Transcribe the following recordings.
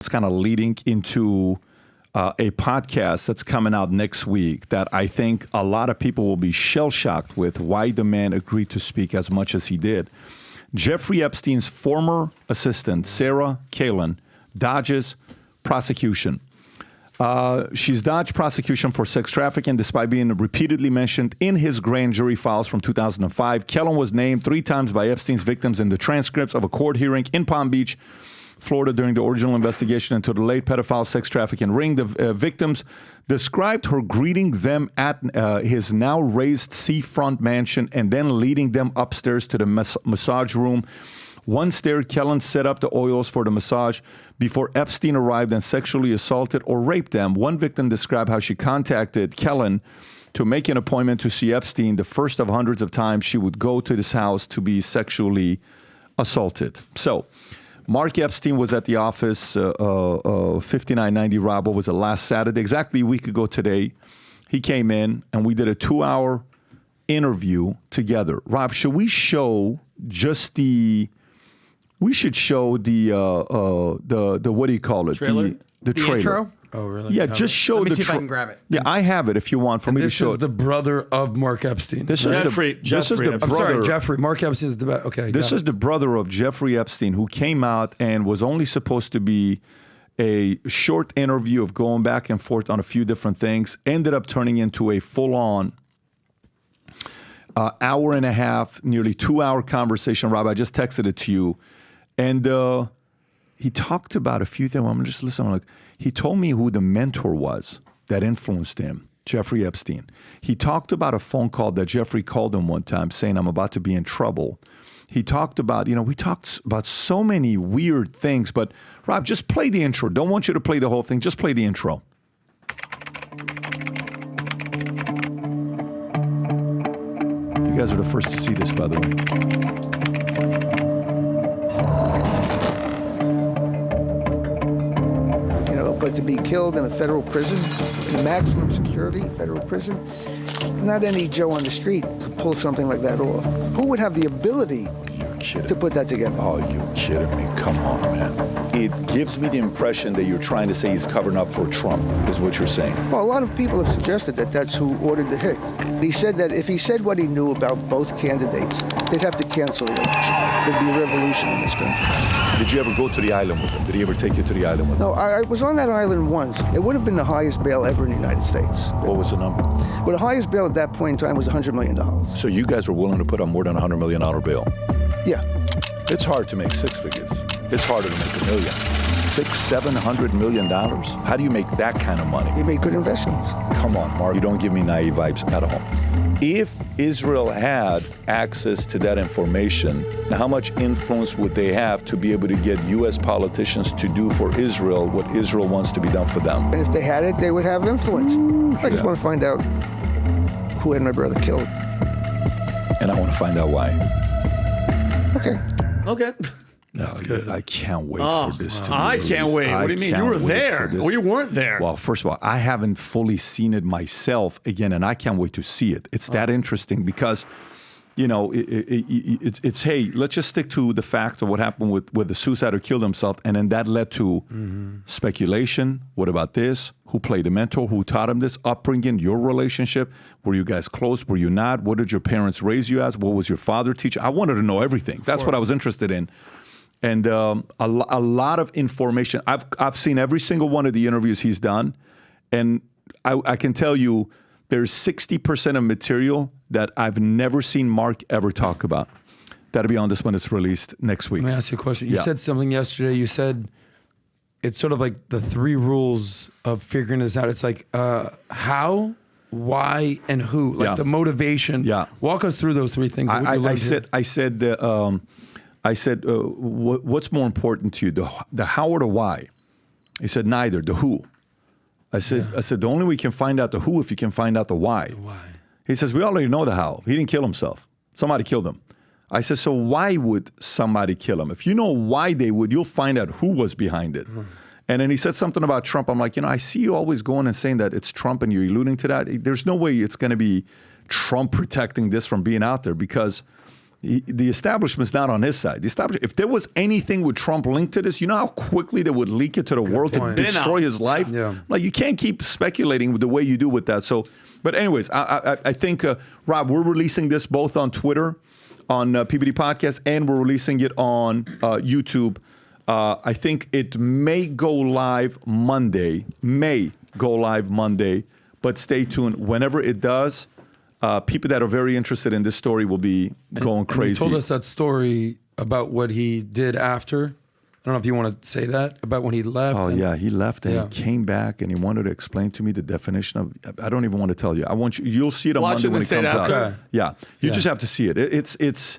It's kind of leading into a podcast that's coming out next week that I think a lot of people will be shell-shocked with why the man agreed to speak as much as he did. Jeffrey Epstein's former assistant, Sarah Palin, dodges prosecution. She's dodged prosecution for sex trafficking despite being repeatedly mentioned in his grand jury files from 2005. Palin was named 3 times by Epstein's victims in the transcripts of a court hearing in Palm Beach, Florida, during the original investigation into the late pedophile sex trafficking ring. The victims described her greeting them at his now raised seafront mansion and then leading them upstairs to the massage room. Once there, Palin set up the oils for the massage before Epstein arrived and sexually assaulted or raped them. One victim described how she contacted Palin to make an appointment to see Epstein, the first of hundreds of times she would go to this house to be sexually assaulted. So, Mark Epstein was at the office, 5990 Rob, what was it, last Saturday, exactly a week ago today. He came in and we did a 2-hour interview together. Rob, should we show just we should show the what do you call it? Trailer? The trailer. Intro? Oh, really? Yeah, just show Let me the see if I can grab it. Yeah, I have it if you want for me to show This is it. the brother of Mark Epstein. This is Jeffrey the I'm sorry, brother. Jeffrey. Mark Epstein is the okay. This is the brother of Jeffrey Epstein, who came out and was only supposed to be a short interview of going back and forth on a few different things, ended up turning into a full-on hour and a half, nearly 2-hour conversation. Rob, I just texted it to you. And he talked about a few things. I'm just listening. Like, he told me who the mentor was that influenced him, Jeffrey Epstein. He talked about a phone call that Jeffrey called him one time saying, I'm about to be in trouble. He talked about, we talked about so many weird things. But, Rob, just play the intro. Don't want you to play the whole thing. Just play the intro. You guys are the first to see this, by the way. But to be killed in a federal prison, in maximum security federal prison, not any Joe on the street could pull something like that off. Who would have the ability to put that together? Oh, you're kidding me. Come on, man. It gives me the impression that you're trying to say he's covering up for Trump, is what you're saying. Well, a lot of people have suggested that that's who ordered the hit. He said that if he said what he knew about both candidates, they'd have to cancel the election. There'd be a revolution in this country. Did you ever go to the island with him? Did he ever take you to the island with him? No, I was on that island once. It would have been the highest bail ever in the United States. What was the number? Well, the highest bail at that point in time was $100 million. So you guys were willing to put on more than $100 million bail? Yeah. It's hard to make 6 figures. It's harder to make $1 million. $600-700 million? How do you make that kind of money? He made good investments. Come on, Mark. You don't give me naive vibes at all. If Israel had access to that information, how much influence would they have to be able to get U.S. politicians to do for Israel what Israel wants to be done for them? And if they had it, they would have influence. I just want to find out who had my brother killed. And I want to find out why. Okay. That's good. I can't wait for this to be I released. can't wait. What do you mean? You were there. Well, you weren't there. Well, first of all, I haven't fully seen it myself again, and I can't wait to see it. It's that interesting because, it's hey, let's just stick to the facts of what happened with the suicide who killed himself, and then that led to speculation. What about this? Who played a mentor? Who taught him this? Upbringing, your relationship. Were you guys close? Were you not? What did your parents raise you as? What was your father teach? I wanted to know everything. That's what I was interested in. And a lot of information. I've seen every single one of the interviews he's done, and I can tell you there's 60% of material that I've never seen Mark ever talk about. That'll be on this when it's released next week. Let me ask you a question. You said something yesterday. You said it's sort of like the 3 rules of figuring this out. It's like how, why, and who. Like the motivation. Yeah. Walk us through those 3 things. I said, what's more important to you, the how or the why? He said, neither, the who. I said, the only way you can find out the who if you can find out the why. The why. He says, we already know the how. He didn't kill himself. Somebody killed him. I said, so why would somebody kill him? If you know why they would, you'll find out who was behind it. And then he said something about Trump. I'm like, I see you always going and saying that it's Trump and you're alluding to that. There's no way it's going to be Trump protecting this from being out there because the establishment's not on his side. If there was anything with Trump linked to this, you know how quickly they would leak it to the world to destroy his life? Yeah. Like, you can't keep speculating the way you do with that. So, but anyways, I think, Rob, we're releasing this both on Twitter, on PBD Podcast, and we're releasing it on YouTube. I think it may go live Monday, but stay tuned. Whenever it does, people that are very interested in this story will be going crazy. And he told us that story about what he did after. I don't know if you want to say that, about when he left. Oh, yeah, he left and he came back and he wanted to explain to me the definition of, I don't even want to tell you. I want you'll see it on Monday when it comes out. Okay. Yeah, you just have to see it. It's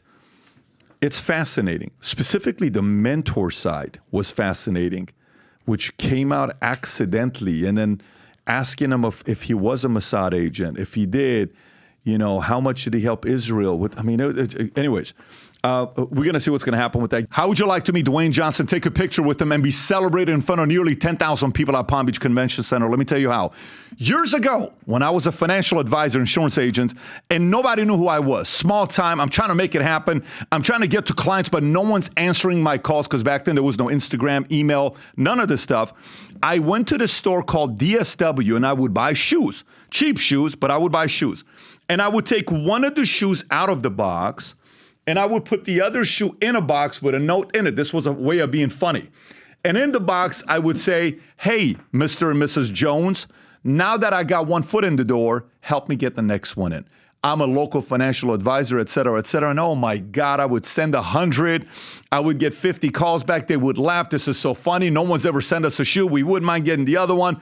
fascinating. Specifically, the mentor side was fascinating, which came out accidentally. And then asking him if he was a Mossad agent, if he did, how much did he help Israel with? I mean, anyways, we're going to see what's going to happen with that. How would you like to meet Dwayne Johnson, take a picture with him, and be celebrated in front of nearly 10,000 people at Palm Beach Convention Center? Let me tell you how. Years ago, when I was a financial advisor, insurance agent, and nobody knew who I was, small time, I'm trying to make it happen. I'm trying to get to clients, but no one's answering my calls because back then there was no Instagram, email, none of this stuff. I went to this store called DSW, and I would buy shoes, cheap shoes, but I would buy shoes. And I would take one of the shoes out of the box, and I would put the other shoe in a box with a note in it. This was a way of being funny. And in the box, I would say, hey, Mr. and Mrs. Jones, now that I got one foot in the door, help me get the next one in. I'm a local financial advisor, et cetera, et cetera. And oh my God, I would send 100. I would get 50 calls back. They would laugh. This is so funny. No one's ever sent us a shoe. We wouldn't mind getting the other one.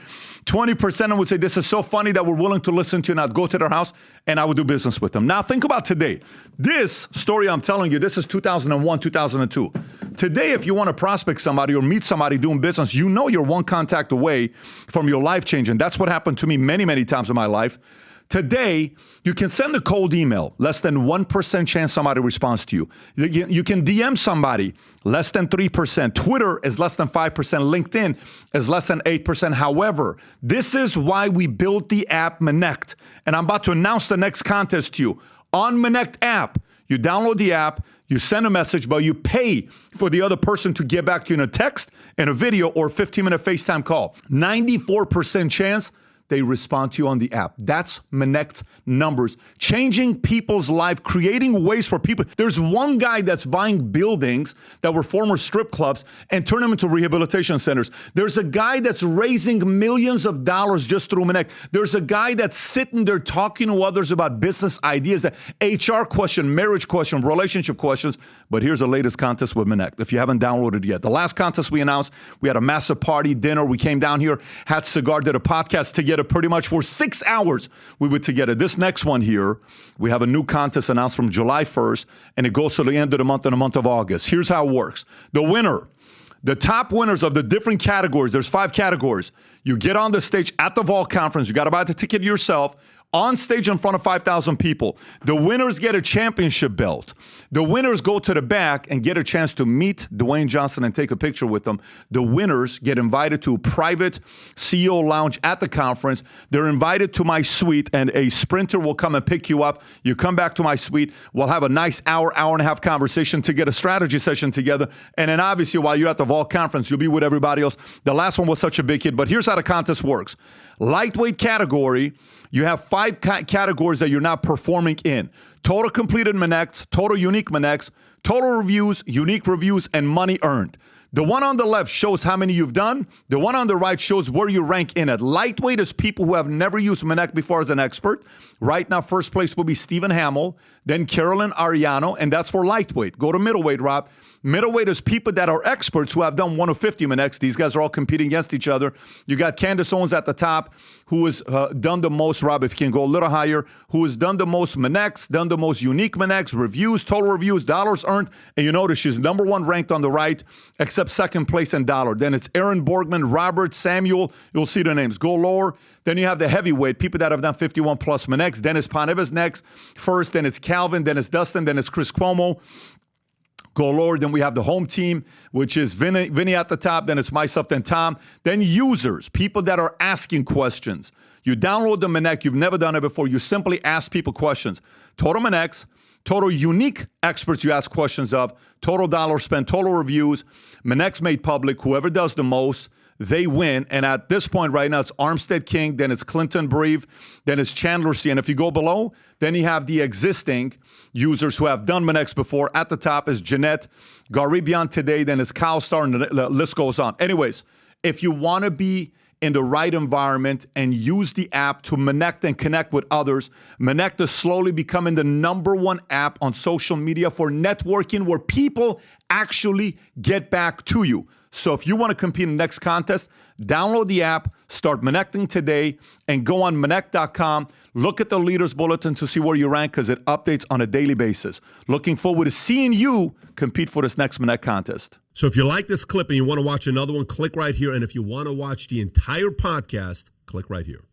20% of them would say, this is so funny that we're willing to listen to, and I'd go to their house and I would do business with them. Now think about today. This story I'm telling you, this is 2001, 2002. Today, if you want to prospect somebody or meet somebody doing business, you're one contact away from your life changing. That's what happened to me many, many times in my life. Today, you can send a cold email, less than 1% chance somebody responds to you. You can DM somebody, less than 3%. Twitter is less than 5%. LinkedIn is less than 8%. However, this is why we built the app Monect. And I'm about to announce the next contest to you. On Monect app, you download the app, you send a message, but you pay for the other person to get back to you in a text, in a video, or a 15-minute FaceTime call. 94% chance they respond to you on the app. That's Monect numbers. Changing people's life, creating ways for people. There's one guy that's buying buildings that were former strip clubs and turn them into rehabilitation centers. There's a guy that's raising millions of dollars just through Monect. There's a guy that's sitting there talking to others about business ideas, HR question, marriage question, relationship questions. But here's the latest contest with Monect, if you haven't downloaded it yet. The last contest we announced, we had a massive party, dinner. We came down here, had cigar, did a podcast together pretty much for 6 hours. We were together. This next one here, we have a new contest announced from July 1st, and it goes to the end of the month in the month of August. Here's how it works. The winner, the top winners of the different categories, there's 5 categories. You get on the stage at the Vault Conference. You got to buy the ticket yourself. On stage in front of 5,000 people. The winners get a championship belt. The winners go to the back and get a chance to meet Dwayne Johnson and take a picture with them. The winners get invited to a private CEO lounge at the conference. They're invited to my suite, and a sprinter will come and pick you up. You come back to my suite. We'll have a nice hour and a half conversation to get a strategy session together. And then obviously while you're at the Vault Conference, you'll be with everybody else. The last one was such a big hit, but here's how the contest works. Lightweight category, you have 5 categories that you're not performing in. Total completed Monects, total unique Monects, total reviews, unique reviews, and money earned. The one on the left shows how many you've done. The one on the right shows where you rank in it. Lightweight is people who have never used Monect before as an expert. Right now, first place will be Stephen Hamill, then Carolyn Ariano, and that's for lightweight. Go to middleweight, Rob. Middleweight is people that are experts who have done 1 of 50 Monects. These guys are all competing against each other. You got Candace Owens at the top, who has done the most, Rob, if you can go a little higher, who has done the most Monects, done the most unique Monects, reviews, total reviews, dollars earned. And you notice she's number 1 ranked on the right, except second place in dollar. Then it's Aaron Borgman, Robert, Samuel. You'll see the names. Go lower. Then you have the heavyweight, people that have done 51 plus Monects. Dennis Paneva's next. First, then it's Calvin, then it's Dustin, then it's Chris Cuomo. Go lower, then we have the home team, which is Vinny at the top, then it's myself, then Tom. Then users, people that are asking questions. You download the Monect, you've never done it before, you simply ask people questions. Total Monects, total unique experts you ask questions of, total dollar spent, total reviews. Monex's made public. Whoever does the most, they win. And at this point right now, it's Armstead King, then it's Clinton Breve, then it's Chandler C. And if you go below, then you have the existing users who have done Monex before. At the top is Jeanette, Garibian today, then it's Calstar, and the list goes on. Anyways, if you want to be in the right environment and use the app to Monex and connect with others, Monex is slowly becoming the #1 app on social media for networking where people actually get back to you. So if you want to compete in the next contest, download the app, start Monexing today, and go on Monex.com. Look at the Leaders Bulletin to see where you rank because it updates on a daily basis. Looking forward to seeing you compete for this next Monex contest. So if you like this clip and you want to watch another one, click right here. And if you want to watch the entire podcast, click right here.